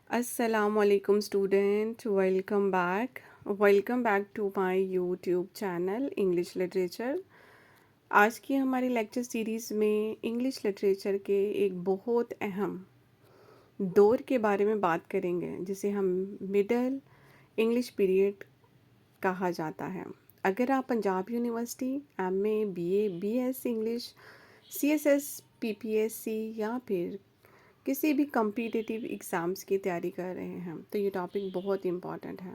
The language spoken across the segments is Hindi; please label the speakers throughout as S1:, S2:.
S1: Assalamualaikum student, welcome back to my YouTube channel English literature. आज की हमारी लेक्चर सीरीज़ में इंग्लिश लिटरेचर के एक बहुत अहम दौर के बारे में बात करेंगे जिसे हम मिडल इंग्लिश पीरियड कहा जाता है। अगर आप Punjab university MA, BA, BS English, CSS, PPSC या फिर किसी भी कम्पिटिटिव एग्ज़ाम्स की तैयारी कर रहे हैं तो ये टॉपिक बहुत इम्पॉर्टेंट है।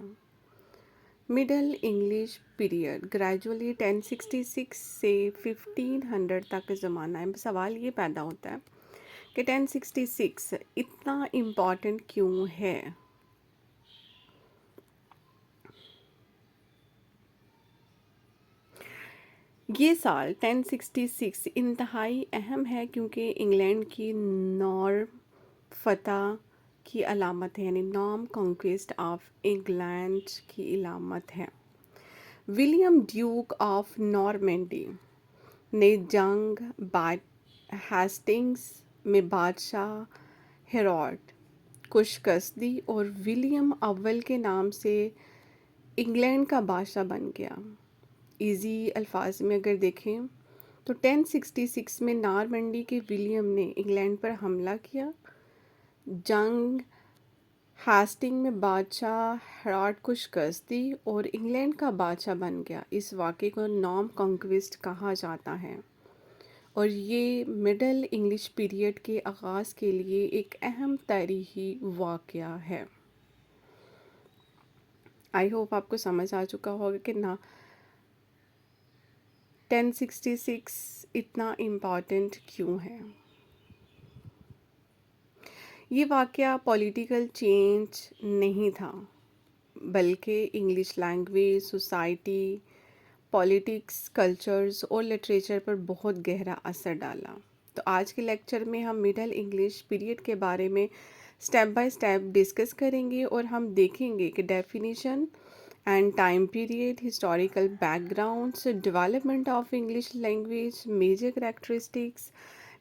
S1: मिडल इंग्लिश पीरियड ग्रेजुअली 1066 से 1500 तक का ज़माना है। सवाल ये पैदा होता है कि 1066 इतना इम्पॉर्टेंट क्यों है। ये साल 1066 इंतहाई अहम है क्योंकि इंग्लैंड की नॉर्म फतह की अलामत है, यानी नॉर्म कॉन्क्वेस्ट ऑफ इंग्लैंड की अलामत है। विलियम ड्यूक ऑफ नॉर्मेंडी ने जंग हेस्टिंग्स में बादशाह हेरॉड को शिकस्त दी और विलियम अव्वल के नाम से इंग्लैंड का बादशाह बन गया। इजी अल्फाज में अगर देखें तो 1066 में नॉर्मंडी के विलियम ने इंग्लैंड पर हमला किया, जंग हेस्टिंग में बादशाह हेरॉड को शिकस्त दी और इंग्लैंड का बादशाह बन गया। इस वाक़े को नॉर्म कॉन्क्विस्ट कहा जाता है और ये मिडल इंग्लिश पीरियड के आगाज़ के लिए एक अहम तारीख़ी वाक़या है। आई होप आपको समझ आ चुका होगा कि ना 1066 इतना इम्पॉर्टेंट क्यों है। ये वाक़या पॉलिटिकल चेंज नहीं था बल्कि English language, society, politics, cultures और लिटरेचर पर बहुत गहरा असर डाला। तो आज के लेक्चर में हम मिडल इंग्लिश पीरियड के बारे में स्टेप बाय स्टेप डिस्कस करेंगे और हम देखेंगे कि definition and time period, historical backgrounds, development of English language, major characteristics,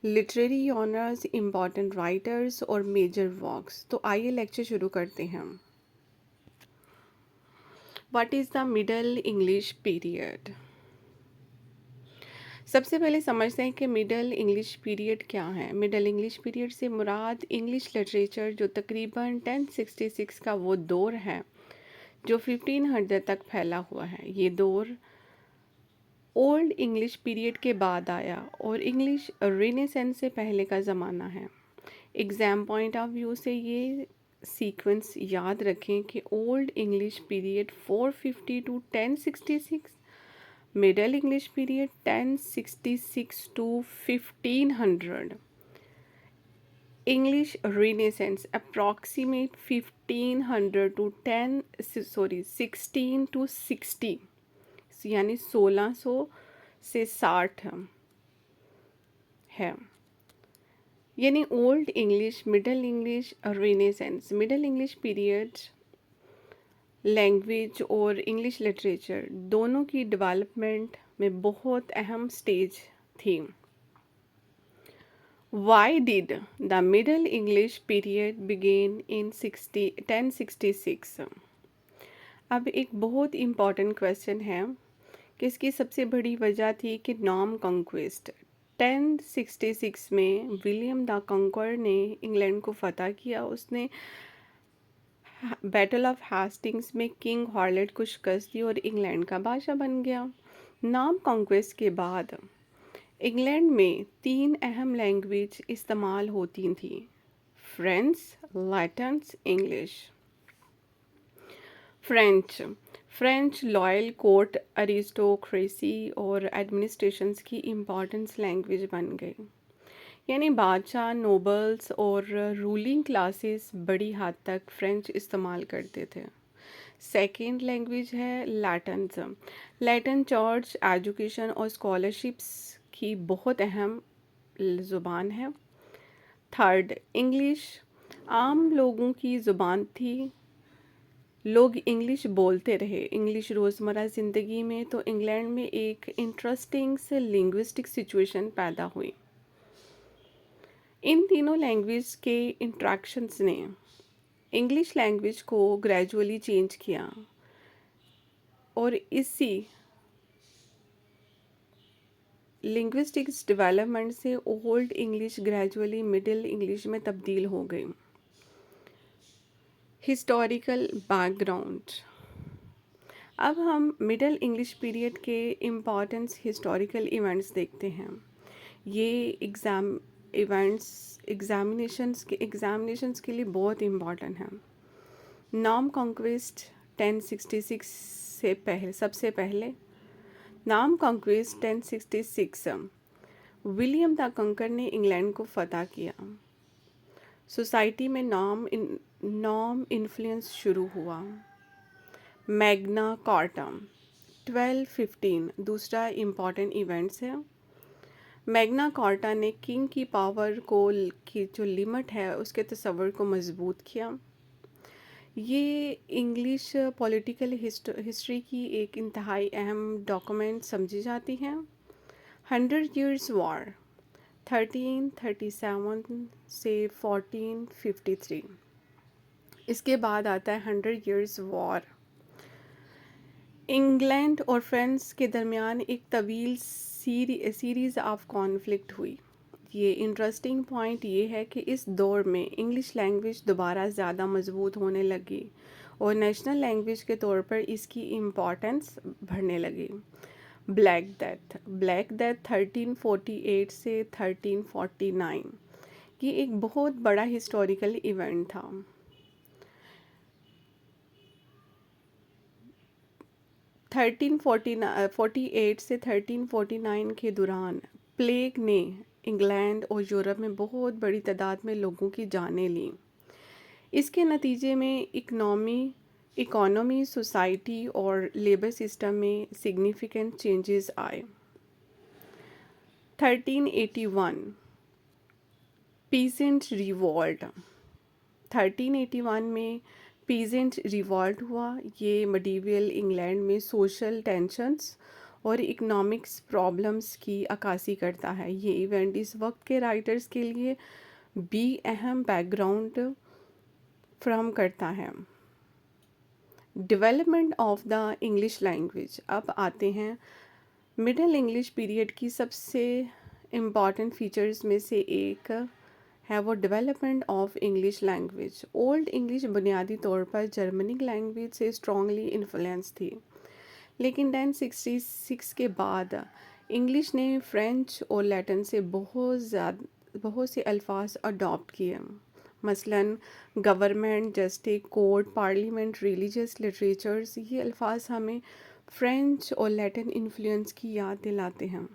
S1: literary honours, important writers और मेजर वर्क्स। तो आइए लेक्चर शुरू करते हैं। What is the middle English period? सबसे पहले समझते हैं कि मिडल इंग्लिश पीरियड क्या है। मिडल इंग्लिश पीरियड से मुराद इंग्लिश लिटरेचर जो तकरीबन 1066 का वो दौर है जो 1500 तक फैला हुआ है। ये दौर ओल्ड इंग्लिश पीरियड के बाद आया और इंग्लिश रेनेसेंस से पहले का ज़माना है। एग्ज़ाम पॉइंट ऑफ व्यू से ये सीक्वेंस याद रखें कि old English period 450 to 1066, middle English period 1066 to 1500, English renaissance approximate 1500 to 16 to 60, यानी 1600 से 60 है। यानी old English, middle English, renaissance. Middle English period language और इंग्लिश लिटरेचर दोनों की डेवलपमेंट में बहुत अहम स्टेज थी। Why did the Middle English period begin in 1066? अब एक बहुत इम्पॉर्टेंट क्वेश्चन है कि इसकी सबसे बड़ी वजह थी कि नॉर्म कॉन्क्वेस्ट। 1066 में विलियम द कॉन्कर ने इंग्लैंड को फतह किया। उसने बैटल ऑफ हेस्टिंग्स में किंग हॉर्लेट को शिकस्त दी और इंग्लैंड का बादशाह बन गया। नॉर्म कॉन्क्वेस्ट के बाद इंग्लैंड में 3 अहम लैंग्वेज इस्तेमाल होती थी: French, Latin, English. French loyal court aristocracy और एडमिनिस्ट्रेशंस की इम्पॉर्टेंस लैंग्वेज बन गई, यानी बादशाह, नोबल्स और रूलिंग क्लासेस बड़ी हद तक फ्रेंच इस्तेमाल करते थे। सेकेंड लैंग्वेज है लैटिन। लैटिन चर्च, एजुकेशन और स्कॉलरशिप्स की बहुत अहम ज़ुबान है। थर्ड इंग्लिश आम लोगों की ज़ुबान थी, लोग इंग्लिश बोलते रहे इंग्लिश रोज़मर्रा ज़िंदगी में। तो इंग्लैंड में एक इंटरेस्टिंग से लिंग्विस्टिक सिचुएशन पैदा हुई। इन तीनों लैंग्वेज के इंट्रैक्शंस ने इंग्लिश लैंग्वेज को ग्रेजुअली चेंज किया और इसी लिंग्विस्टिक्स डेवलपमेंट से old English gradually middle English में तब्दील हो गई। Historical background. अब हम मिडिल इंग्लिश पीरियड के इम्पॉर्टेंस हिस्टोरिकल इवेंट्स देखते हैं। ये एग्जामिनेशंस के लिए बहुत इम्पॉर्टेंट हैं। नॉर्म कॉन्क्वेस्ट 1066 से पहले, सबसे पहले नॉर्म कॉन्क्वेस्ट 1066 विलियम द कंकर ने इंग्लैंड को फतह किया। सोसाइटी में नॉर्म इन्फ्लुएंस शुरू हुआ। मैग्ना कार्टा 1215 दूसरा इम्पॉर्टेंट इवेंट्स है। मैग्ना कार्टा ने किंग की पावर की जो लिमिट है उसके तस्वर को मजबूत किया। ये इंग्लिश पॉलिटिकल हिस्ट्री की एक इंतहाई अहम डॉक्यूमेंट समझी जाती है। 100 Years War 1337 से 1453। इसके बाद आता है 100 Years War। इंग्लैंड और फ्रांस के दरमियान एक तवील सीरीज़ ऑफ कॉन्फ्लिक्ट हुई। ये इंटरेस्टिंग पॉइंट ये है कि इस दौर में इंग्लिश लैंग्वेज दोबारा ज़्यादा मजबूत होने लगी और नेशनल लैंग्वेज के तौर पर इसकी इम्पॉर्टेंस बढ़ने लगी। ब्लैक डेथ 1348 से 1349 ये एक बहुत बड़ा हिस्टोरिकल इवेंट था। 1348 से 1349 के दौरान प्लेग ने इंग्लैंड और यूरोप में बहुत बड़ी तादाद में लोगों की जानें लीं। इसके नतीजे में इकोनॉमी, सोसाइटी और लेबर सिस्टम में सिग्निफिकेंट चेंजेस आए। 1381 पीसेंट रिवॉल्ट 1381 में पीजेंट रिवॉल्ट हुआ। ये मिडीवल इंग्लैंड में सोशल टेंशन्स और इकोनॉमिक्स प्रॉब्लम्स की अक्कासी करता है। ये इवेंट इस वक्त के राइटर्स के लिए भी अहम बैकग्राउंड फ्राहम करता है। Development of the English language. अब आते हैं मिडिल इंग्लिश पीरियड की सबसे इम्पॉर्टेंट फीचर्स में से एक है वो development of English language. Old English बुनियादी तौर पर जर्मनिक लैंग्वेज से स्ट्रॉन्गली इन्फ्लुएंस थी, लेकिन 1066 के बाद इंग्लिश ने फ्रेंच और लैटिन से बहुत से अल्फाज अडॉप्ट किए। मसलन government, justice, court, parliament, religious literatures, ये अल्फाज हमें फ्रेंच और लैटिन इन्फ्लुएंस की याद दिलाते हैं।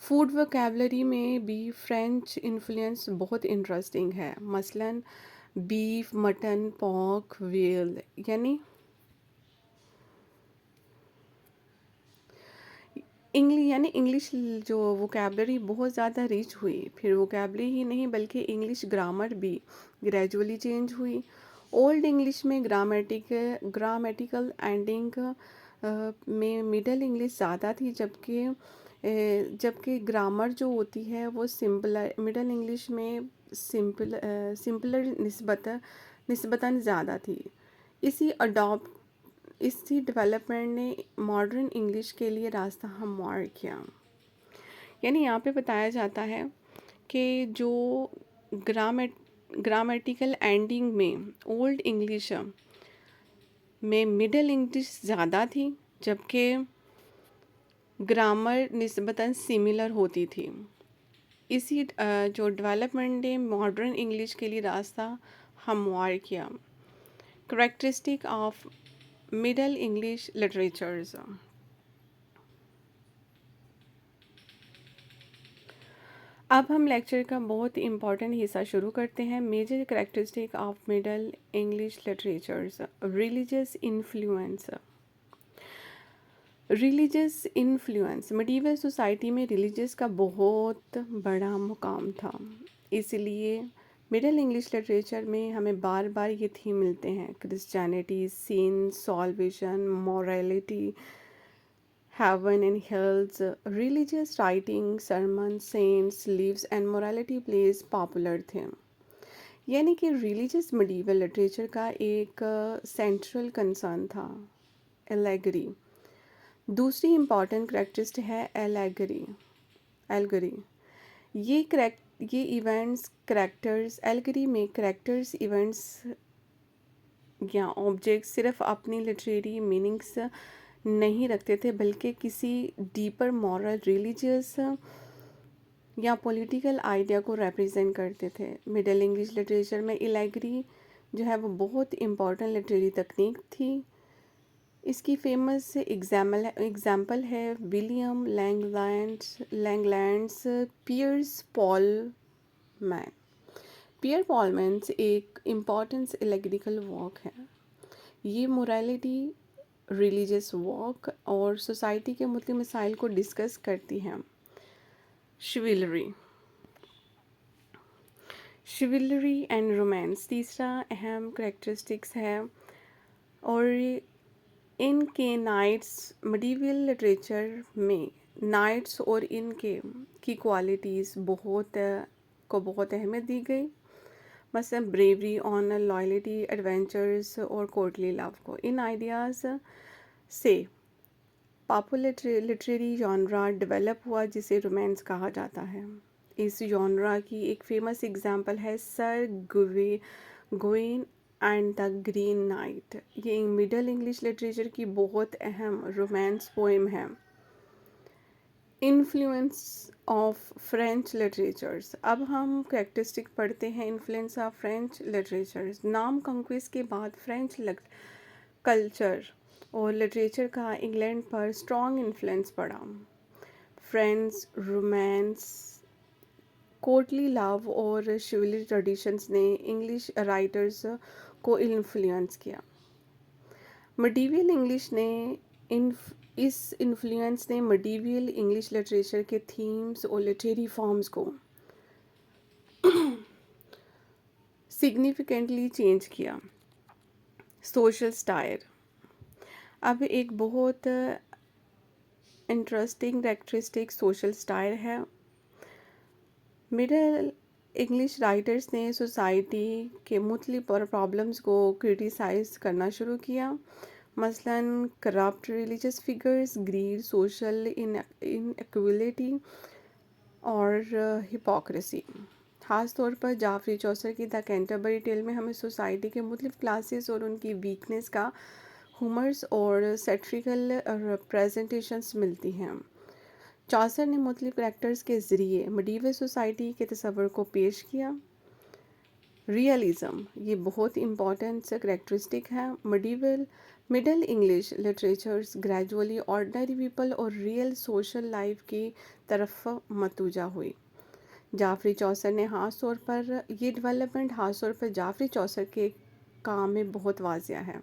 S1: फूड वोकैबलरी में भी फ्रेंच इन्फ्लुएंस बहुत इंटरेस्टिंग है। मसलन बीफ, मटन, पॉर्क, वेल, यानी इंग्लिश जो वोकैबलरी बहुत ज़्यादा रिच हुई। फिर वोकैबलरी ही नहीं बल्कि इंग्लिश ग्रामर भी ग्रेजुअली चेंज हुई। ओल्ड इंग्लिश में ग्रामेटिकल एंडिंग में मिडल इंग्लिश ज़्यादा थी, जबकि ग्रामर जो होती है वो मिडल इंग्लिश में सिंपलर निस्बतन ज़्यादा थी। इसी डेवलपमेंट ने मॉडर्न इंग्लिश के लिए रास्ता हमवार किया। यानी यहाँ पे बताया जाता है कि जो ग्रामेटिकल एंडिंग में ओल्ड इंग्लिश में मिडल इंग्लिश ज़्यादा थी, जबकि ग्रामर निस्बतन सिमिलर होती थी। इसी जो डेवलपमेंट ने मॉडर्न इंग्लिश के लिए रास्ता हमवार किया। Characteristic of middle English literatures. अब हम लेक्चर का बहुत इम्पॉर्टेंट हिस्सा शुरू करते हैं। Major characteristic of middle English literatures. Religious influence medieval society में रिलीजियस का बहुत बड़ा मुकाम था। इसलिए मिडल इंग्लिश लिटरेचर में हमें बार बार ये थीम मिलते हैं: Christianity, sin, salvation, morality, heaven and hells, religious writing, sermons, saints, lives and morality plays popular theme। यानी कि रिलीजियस मिडीवल लिटरेचर का एक सेंट्रल कंसर्न था एलेगरी। दूसरी इम्पॉर्टेंट करेक्टरिस्टिक है एलेगरी एलगरी। ये करेक्ट ये इवेंट्स करेक्टर्स एलगरी में करेक्टर्स इवेंट्स या ऑब्जेक्ट्स सिर्फ अपनी लिटरेरी मीनिंग्स नहीं रखते थे, बल्कि किसी डीपर मॉरल, रिलीजियस या पॉलिटिकल आइडिया को रिप्रेजेंट करते थे। मिडिल इंग्लिश लिटरेचर में इलेगरी जो है वो बहुत इम्पॉर्टेंट लिटरेरी तकनीक थी। इसकी फेमस एग्जाम्पल है विलियम लैंगलैंड्स पियर्स पॉल मैन। पियर पॉलमैन्स एक इम्पॉर्टेंट एलेगरिकल वर्क है। ये मोरालिटी, रिलीजियस वर्क और सोसाइटी के मुख्य मसाइल को डिस्कस करती हैं। शिविलरी एंड रोमांस तीसरा अहम करेक्टरिस्टिक्स है, और इनके नाइट्स मिडीवल लिटरेचर में नाइट्स और इनके की क्वालिटीज़ बहुत अहमियत दी गई। मसलन ब्रेवरी, ऑनर, लॉयल्टी, एडवेंचर्स और कोर्टली लव को। इन आइडियाज़ से पॉपुलर लिटरेरी जॉनरा डेवलप हुआ जिसे रोमांस कहा जाता है। इस जॉनरा की एक फेमस एग्जांपल है sir गुवेन and the green night. ये मिडल इंग्लिश लिटरेचर की बहुत अहम रोमांस पोएम है। Influence of French literatures. अब हम कैरेक्टरिस्टिक पढ़ते हैं इन्फ्लुएंस ऑफ फ्रेंच लिटरेचर्स। नाम कंक्विस्ट के बाद फ्रेंच कल्चर और लिटरेचर का इंग्लैंड पर स्ट्रॉन्ग इन्फ्लुएंस पड़ा। फ्रेंच रोमांस, कोर्टली लव और शिवलिक ट्रेडिशंस ने इंग्लिश राइटर्स को इन्फ्लुएंस किया। मिडीवल इंग्लिश ने इस इन्फ्लुएंस ने मिडीवल इंग्लिश लिटरेचर के थीम्स और लिटरेरी फॉर्म्स को सिग्निफिकेंटली चेंज किया। Social stair. अब एक बहुत इंटरेस्टिंग कैरेक्टरिस्टिक सोशल स्टायर है। मिडल इंग्लिश राइटर्स ने सोसाइटी के मुख्तलिफ प्रॉब्लम्स को क्रिटिसाइज करना शुरू किया। मसलन corrupt religious figures, greed, social inequality और हिपोक्रेसी। ख़ास तौर पर जाफरी चौसर की द कैंटरबरी टेल में हमें सोसाइटी के मुख्तलिफ क्लासेस और उनकी वीकनेस का ह्यूमर्स और सैटिरिकल रिप्रेजेंटेशंस मिलती हैं। चौसर ने मुख्तलिफ कैरेक्टर्स के ज़रिए मिडीवल सोसाइटी के तस्वर को पेश किया। रियलिज़म, ये बहुत इम्पॉर्टेंट सा करेक्टरिस्टिक है। Middle English literatures gradually ordinary people और रियल सोशल लाइफ की तरफ मतूजा हुई। जाफरी चौसर ने ये डेवलपमेंट खास तौर पर जाफरी चौसर के काम में बहुत वाजिया है।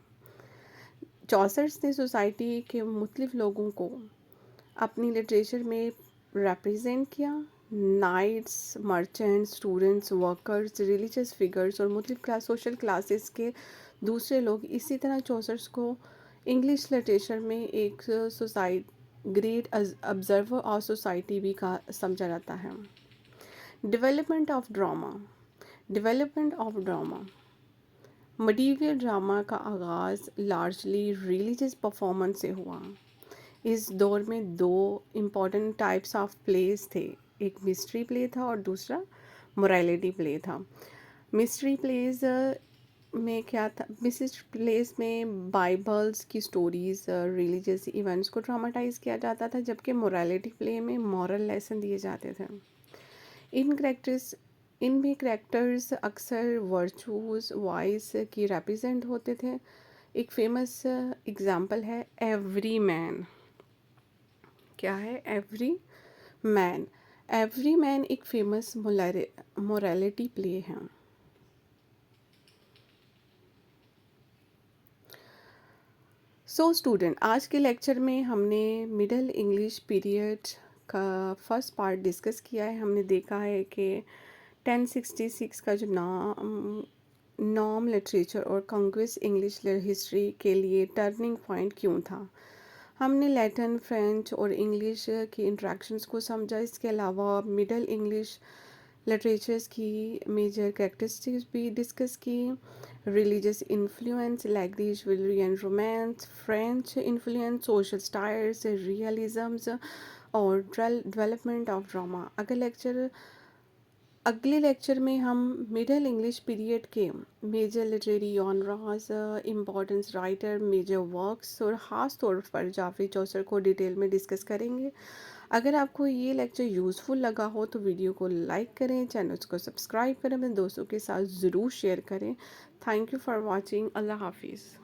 S1: चौसर्स ने सोसाइटी के मुख्तलिफ लोगों को अपनी लिटरेचर में रिप्रेजेंट किया। Knights, merchants, students, workers, religious figures और मुख्तलिफ सोशल क्लासेस के दूसरे लोग। इसी तरह चौसर्स को इंग्लिश लिटरेचर में एक ग्रेट ऑब्जर्वर ऑफ सोसाइटी भी का समझा जाता है। Development of drama. Medieval drama का आगाज़ लार्जली रिलीजियस परफॉर्मेंस से हुआ। इस दौर में दो इम्पॉर्टेंट टाइप्स ऑफ प्लेस थे, एक मिस्ट्री प्ले था और दूसरा मोरालिटी प्ले था। मिस्ट्री प्लेस में क्या था? मिस्ट्री प्लेस में बाइबल्स की स्टोरीज़, रिलीजियस इवेंट्स को ड्रामाटाइज किया जाता था, जबकि मोरालिटी प्ले में मॉरल लेसन दिए जाते थे। इनमें कैरेक्टर्स अक्सर वर्चूज़ वॉइस की रिप्रेजेंट होते थे। एक फेमस एग्जांपल है एवरी मैन। क्या है एवरी मैन? एवरी मैन एक फेमस मोरालिटी प्ले है। स्टूडेंट, आज के लेक्चर में हमने मिडल इंग्लिश पीरियड का फर्स्ट पार्ट डिस्कस किया है। हमने देखा है कि 1066 का जो नॉर्म लिटरेचर और कॉन्क्वेस्ट इंग्लिश हिस्ट्री के लिए टर्निंग पॉइंट क्यों था। हमने लैटिन, फ्रेंच और इंग्लिश की इंट्रैक्शंस को समझा। इसके अलावा मिडल इंग्लिश लिटरेचर्स की मेजर कैरेक्टरिस्टिक्स भी डिस्कस की, religious influence like the chivalry and romance, French influence, social styles, realisms और डेवलपमेंट ऑफ ड्रामा। अगले लेक्चर में हम मिडल इंग्लिश पीरियड के major literary genres, importance writer, major works और ख़ास तौर पर जाफरी चौसर को डिटेल में डिस्कस करेंगे। अगर आपको ये लेक्चर यूज़फुल लगा हो तो वीडियो को लाइक करें, चैनल को सब्सक्राइब करें, अपने दोस्तों के साथ ज़रूर शेयर करें। Thank you for watching. अल्लाह हाफिज़।